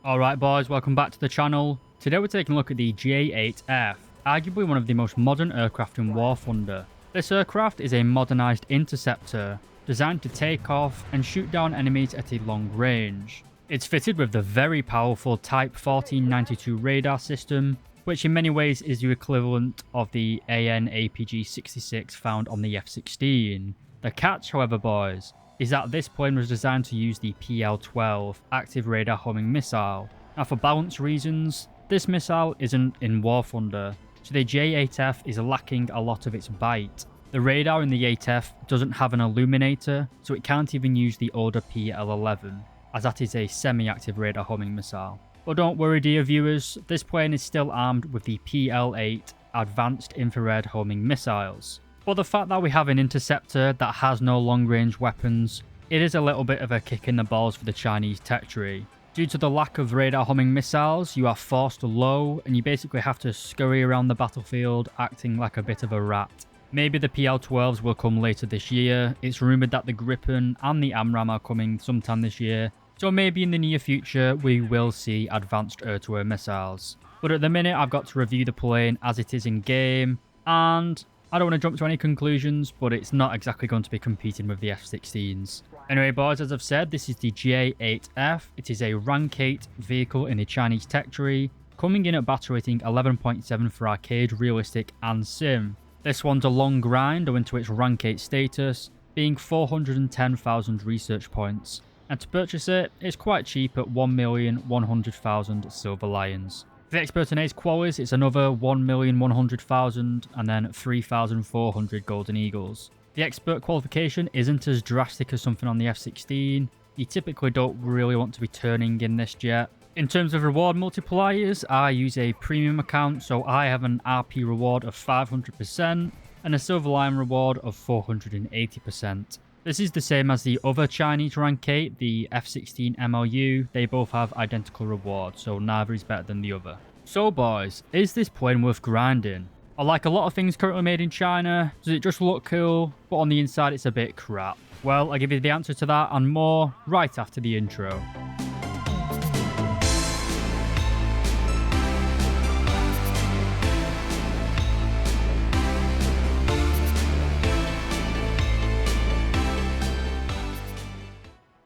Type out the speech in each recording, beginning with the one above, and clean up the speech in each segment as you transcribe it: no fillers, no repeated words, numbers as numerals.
Alright boys, welcome back to the channel. Today we're taking a look at the J-8F, arguably one of the most modern aircraft in War Thunder. This aircraft is a modernised interceptor, designed to take off and shoot down enemies at a long range. It's fitted with the very powerful Type 1492 radar system, which in many ways is the equivalent of the AN APG-66 found on the F-16. The catch, however boys, is that this plane was designed to use the PL-12 active radar homing missile. Now for balance reasons, this missile isn't in War Thunder, so the J-8F is lacking a lot of its bite. The radar in the 8F doesn't have an illuminator, so it can't even use the older PL-11, as that is a semi-active radar homing missile. But don't worry dear viewers, this plane is still armed with the PL-8 advanced infrared homing missiles. But the fact that we have an interceptor that has no long-range weapons, it is a little bit of a kick in the balls for the Chinese tech tree. Due to the lack of radar homing missiles, you are forced low and you basically have to scurry around the battlefield acting like a bit of a rat. Maybe the PL-12s will come later this year. It's rumoured that the Gripen and the AMRAAM are coming sometime this year, so maybe in the near future we will see advanced air-to-air missiles. But at the minute I've got to review the plane as it is in game, and I don't want to jump to any conclusions, but it's not exactly going to be competing with the F-16s. Anyway boys, as I've said, this is the J-8F. It is a rank 8 vehicle in the Chinese tech tree, coming in at battle rating 11.7 for arcade, realistic and sim. This one's a long grind owing to its rank 8 status, being 410,000 research points. And to purchase it, it's quite cheap at 1,100,000 silver lions. For the expert in ace qualies, it's another 1,100,000 and then 3,400 golden eagles. The expert qualification isn't as drastic as something on the F-16. You typically don't really want to be turning in this jet. In terms of reward multipliers, I use a premium account, so I have an RP reward of 500% and a silver lion reward of 480%. This is the same as the other Chinese rank 8, the F-16 MLU. They both have identical rewards, so neither is better than the other. So boys, is this plane worth grinding? Like a lot of things currently made in China, does it just look cool, but on the inside it's a bit crap? Well, I'll give you the answer to that and more right after the intro.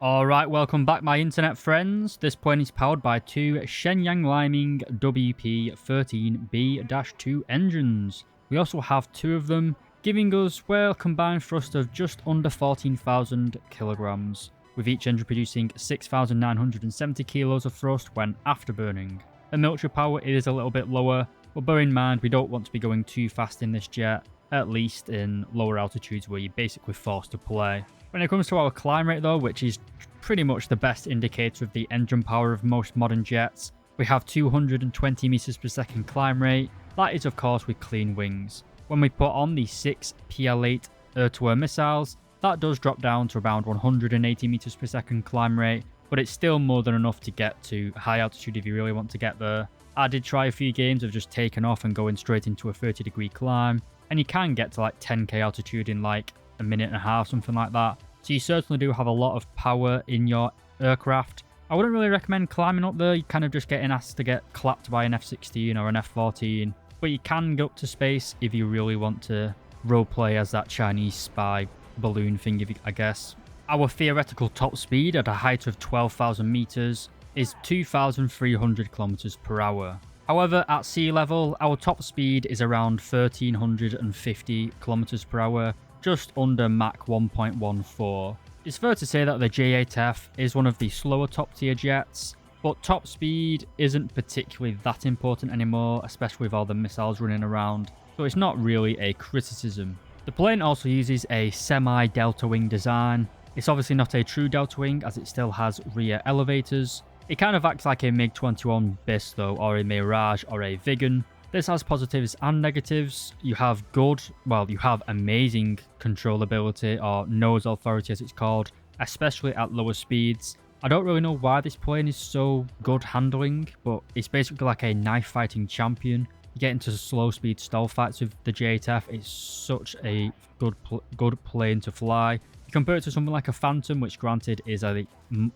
Alright, welcome back my internet friends. This plane is powered by two Shenyang Liming WP13B-2 engines. We also have two of them, giving us, well, combined thrust of just under 14,000 kilograms, with each engine producing 6,970 kilos of thrust when afterburning. The military power is a little bit lower, but bear in mind we don't want to be going too fast in this jet, at least in lower altitudes where you're basically forced to play. When it comes to our climb rate though, which is pretty much the best indicator of the engine power of most modern jets, we have 220 meters per second climb rate. That is of course with clean wings. When we put on the 6 PL-8 air-to-air missiles, that does drop down to around 180 meters per second climb rate, but it's still more than enough to get to high altitude if you really want to get there. I did try a few games of just taking off and going straight into a 30-degree climb, and you can get to like 10k altitude in like a minute and a half, something like that. So you certainly do have a lot of power in your aircraft. I wouldn't really recommend climbing up there. You're kind of just getting asked to get clapped by an F-16 or an F-14. But you can go up to space if you really want to roleplay as that Chinese spy balloon thing, I guess. Our theoretical top speed at a height of 12,000 meters is 2,300 kilometers per hour. However, at sea level, our top speed is around 1,350 kilometers per hour, just under Mach 1.14. It's fair to say that the J-8F is one of the slower top tier jets, but top speed isn't particularly that important anymore, especially with all the missiles running around, so it's not really a criticism. The plane also uses a semi-delta wing design. It's obviously not a true delta wing as it still has rear elevators. It kind of acts like a MiG-21 BIS though, or a Mirage or a Viggen. This has positives and negatives. You have amazing controllability, or nose authority as it's called, especially at lower speeds. I don't really know why this plane is so good handling, but it's basically like a knife fighting champion. You get into slow speed stall fights with the J-8F, it's such a good plane to fly. You compare it to something like a Phantom, which granted is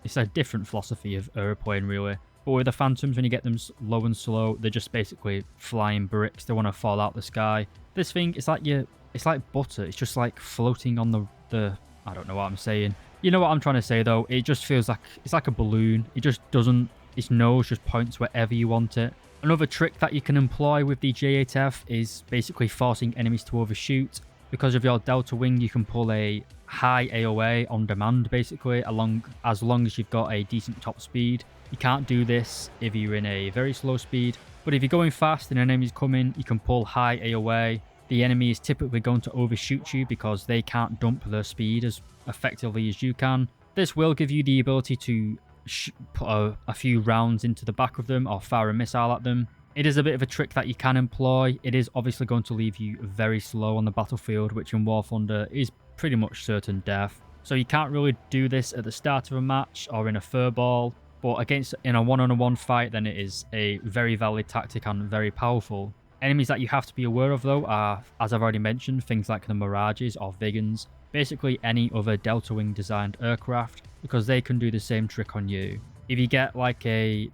it's a different philosophy of airplane really. But with the Phantoms, when you get them low and slow, they're just basically flying bricks. They want to fall out the sky. This thing, it's like butter. It's just like floating on the I don't know what I'm saying. You know what I'm trying to say though? It just feels like it's like a balloon. It just doesn't, its nose just points wherever you want it. Another trick that you can employ with the J-8F is basically forcing enemies to overshoot. Because of your Delta Wing, you can pull a high AOA on demand basically, as long as you've got a decent top speed. You can't do this if you're in a very slow speed, but if you're going fast and an enemy's coming, you can pull high AOA. The enemy is typically going to overshoot you because they can't dump their speed as effectively as you can. This will give you the ability to put a few rounds into the back of them or fire a missile at them. It is a bit of a trick that you can employ. It is obviously going to leave you very slow on the battlefield, which in War Thunder is pretty much certain death. So you can't really do this at the start of a match or in a furball, but in a one-on-one fight, then it is a very valid tactic and very powerful. Enemies that you have to be aware of though are, as I've already mentioned, things like the Mirages or Vigans, basically any other Delta Wing designed aircraft, because they can do the same trick on you. If you get like a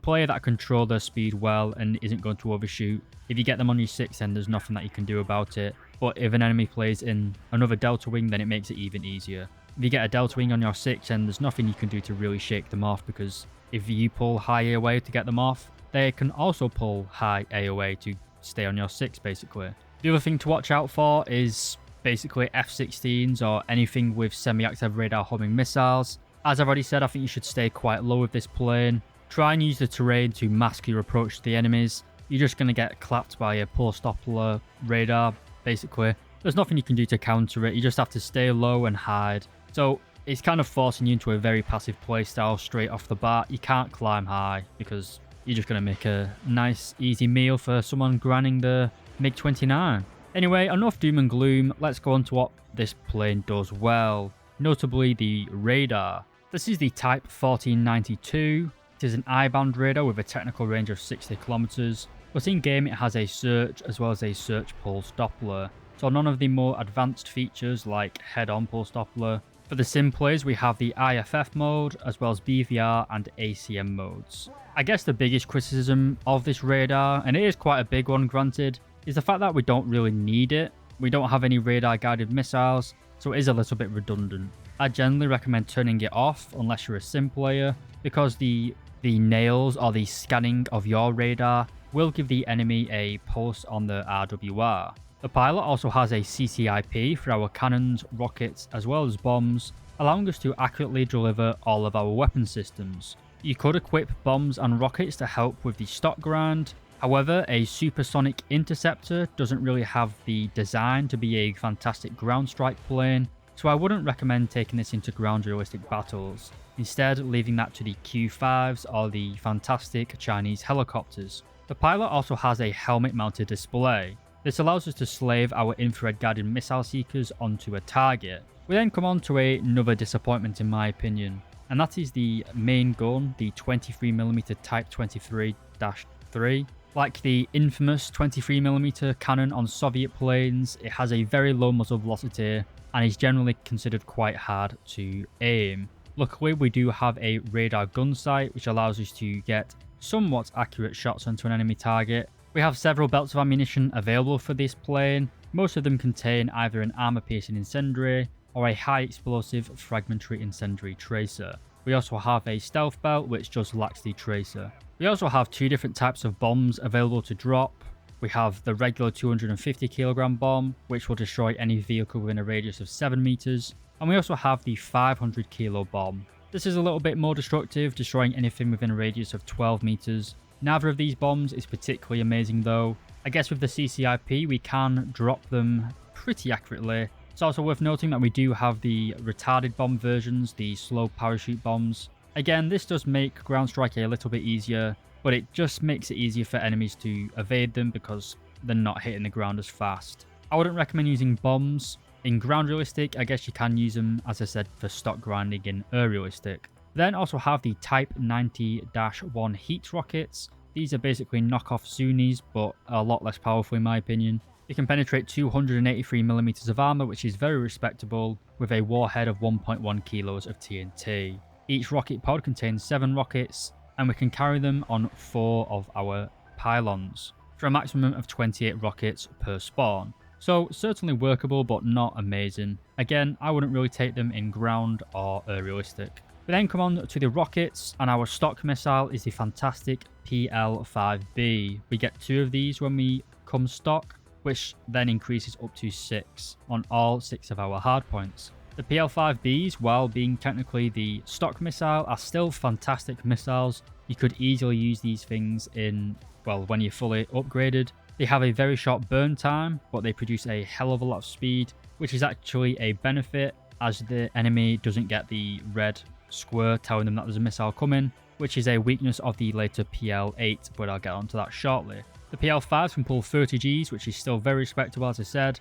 player that can control their speed well and isn't going to overshoot, if you get them on your 6, then there's nothing that you can do about it. But if an enemy plays in another Delta Wing, then it makes it even easier. If you get a Delta Wing on your 6, then there's nothing you can do to really shake them off, because if you pull high AOA to get them off, they can also pull high AOA to stay on your 6 basically. The other thing to watch out for is basically F-16s or anything with semi-active radar homing missiles. As I've already said, I think you should stay quite low with this plane. Try and use the terrain to mask your approach to the enemies. You're just going to get clapped by a pulse Doppler radar, basically. There's nothing you can do to counter it. You just have to stay low and hide. So it's kind of forcing you into a very passive playstyle straight off the bat. You can't climb high because you're just going to make a nice, easy meal for someone grinding the MiG-29. Anyway, enough doom and gloom. Let's go on to what this plane does well, notably the radar. This is the Type 1492. It is an I-band radar with a technical range of 60 kilometers, but in game it has a search as well as a search pulse Doppler, so none of the more advanced features like head-on pulse Doppler. For the sim plays, we have the IFF mode as well as BVR and ACM modes. I guess the biggest criticism of this radar, and it is quite a big one granted, is the fact that we don't really need it. We don't have any radar guided missiles, so it is a little bit redundant. I generally recommend turning it off unless you're a sim player, because the nails or the scanning of your radar will give the enemy a pulse on the RWR. The pilot also has a CCIP for our cannons, rockets as well as bombs, allowing us to accurately deliver all of our weapon systems. You could equip bombs and rockets to help with the stock grind. However, a supersonic interceptor doesn't really have the design to be a fantastic ground strike plane, so I wouldn't recommend taking this into ground realistic battles, instead leaving that to the Q5s or the fantastic Chinese helicopters. The pilot also has a helmet mounted display. This allows us to slave our infrared guided missile seekers onto a target. We then come on to another disappointment in my opinion, and that is the main gun, the 23mm Type 23-3. Like the infamous 23mm cannon on Soviet planes, it has a very low muzzle velocity and is generally considered quite hard to aim. Luckily, we do have a radar gun sight, which allows us to get somewhat accurate shots onto an enemy target. We have several belts of ammunition available for this plane. Most of them contain either an armor-piercing incendiary or a high-explosive fragmentary incendiary tracer. We also have a stealth belt, which just lacks the tracer. We also have two different types of bombs available to drop. We have the regular 250kg bomb, which will destroy any vehicle within a radius of 7 meters. And we also have the 500kg bomb. This is a little bit more destructive, destroying anything within a radius of 12 meters. Neither of these bombs is particularly amazing though. I guess with the CCIP we can drop them pretty accurately. It's also worth noting that we do have the retarded bomb versions, the slow parachute bombs. Again, this does make ground strike a little bit easier, but it just makes it easier for enemies to evade them because they're not hitting the ground as fast. I wouldn't recommend using bombs. In ground realistic, I guess you can use them, as I said, for stock grinding in air realistic. Then also have the Type 90-1 heat rockets. These are basically knockoff Sunnis, but a lot less powerful in my opinion. They can penetrate 283mm of armor, which is very respectable, with a warhead of 1.1 kilos of TNT. Each rocket pod contains 7 rockets. and we can carry them on 4 of our pylons for a maximum of 28 rockets per spawn. So certainly workable, but not amazing. Again, I wouldn't really take them in ground or aerialistic. We then come on to the rockets, and our stock missile is the fantastic PL5B. We get 2 of these when we come stock, which then increases up to 6 on all 6 of our hardpoints. The PL5Bs, while being technically the stock missile, are still fantastic missiles. You could easily use these things in, well, when you're fully upgraded. They have a very short burn time, but they produce a hell of a lot of speed, which is actually a benefit as the enemy doesn't get the red square telling them that there's a missile coming, which is a weakness of the later PL8, but I'll get onto that shortly. The PL5s can pull 30 Gs, which is still very respectable, as I said.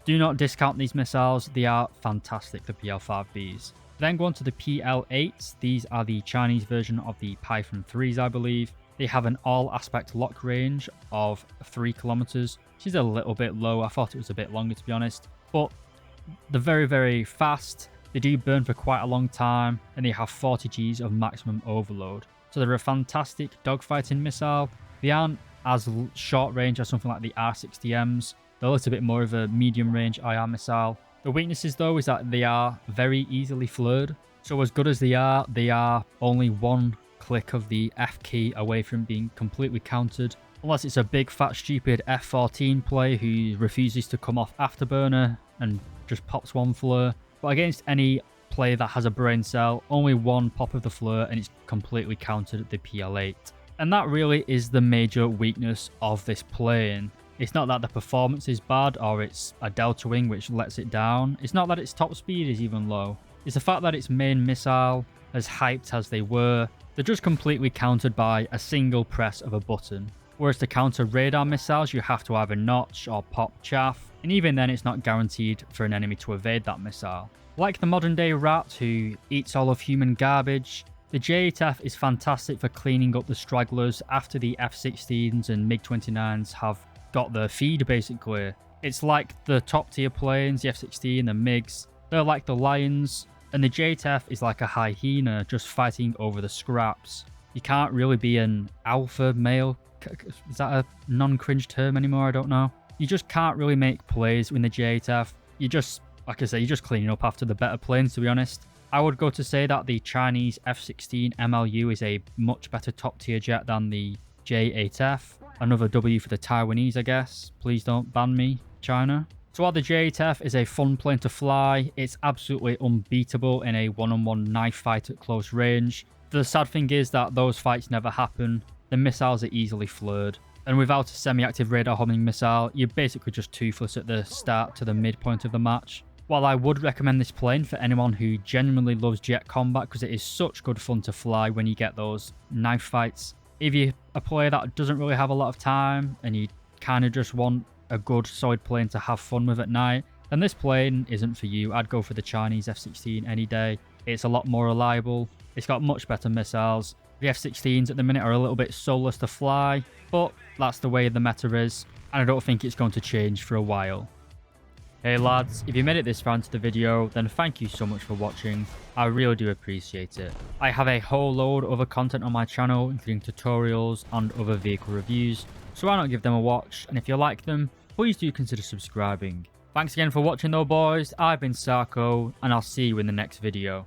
Do not discount these missiles, they are fantastic, the PL5Bs. Then go on to the PL8s. These are the Chinese version of the Python 3s, I believe. They have an all-aspect lock range of 3 kilometers, which is a little bit low. I thought it was a bit longer, to be honest. But they're very, very fast. They do burn for quite a long time, and they have 40 Gs of maximum overload. So they're a fantastic dogfighting missile. They aren't as short range as something like the R60Ms. They're a little bit more of a medium range IR missile. The weaknesses, though, is that they are very easily flared. So as good as they are only 1 click of the F key away from being completely countered, unless it's a big fat stupid F14 player who refuses to come off afterburner and just pops 1 flare. But against any player that has a brain cell, only 1 pop of the flare and it's completely countered the PL8. And that really is the major weakness of this plane. It's not that the performance is bad or it's a delta wing which lets it down. It's not that its top speed is even low. It's the fact that its main missile, as hyped as they were, they're just completely countered by a single press of a button. Whereas to counter radar missiles, you have to either notch or pop chaff, and even then it's not guaranteed for an enemy to evade that missile. Like the modern day rat who eats all of human garbage, the J-8F is fantastic for cleaning up the stragglers after the F-16s and MiG-29s have got their feed, basically. It's like the top tier planes, the F-16, the MiGs, they're like the lions, and the J-8F is like a hyena just fighting over the scraps. You can't really be an alpha male. Is that a non-cringe term anymore? I don't know. You just can't really make plays in the J-8F. You just, like I say, you're just cleaning up after the better planes, to be honest. I would go to say that the Chinese F-16 MLU is a much better top tier jet than the J-8F. Another W for the Taiwanese, I guess. Please don't ban me, China. So while the J-8F is a fun plane to fly, it's absolutely unbeatable in a one-on-one knife fight at close range. The sad thing is that those fights never happen. The missiles are easily flared. And without a semi-active radar homing missile, you're basically just toothless at the start to the midpoint of the match. While I would recommend this plane for anyone who genuinely loves jet combat because it is such good fun to fly when you get those knife fights. If you're a player that doesn't really have a lot of time and you kind of just want a good solid plane to have fun with at night, then this plane isn't for you. I'd go for the Chinese F-16 any day. It's a lot more reliable. It's got much better missiles. The F-16s at the minute are a little bit soulless to fly, but that's the way the meta is, and I don't think it's going to change for a while. Hey lads, if you made it this far into the video, then thank you so much for watching. I really do appreciate it. I have a whole load of other content on my channel, including tutorials and other vehicle reviews, so why not give them a watch, and if you like them, please do consider subscribing. Thanks again for watching though boys, I've been SAKO, and I'll see you in the next video.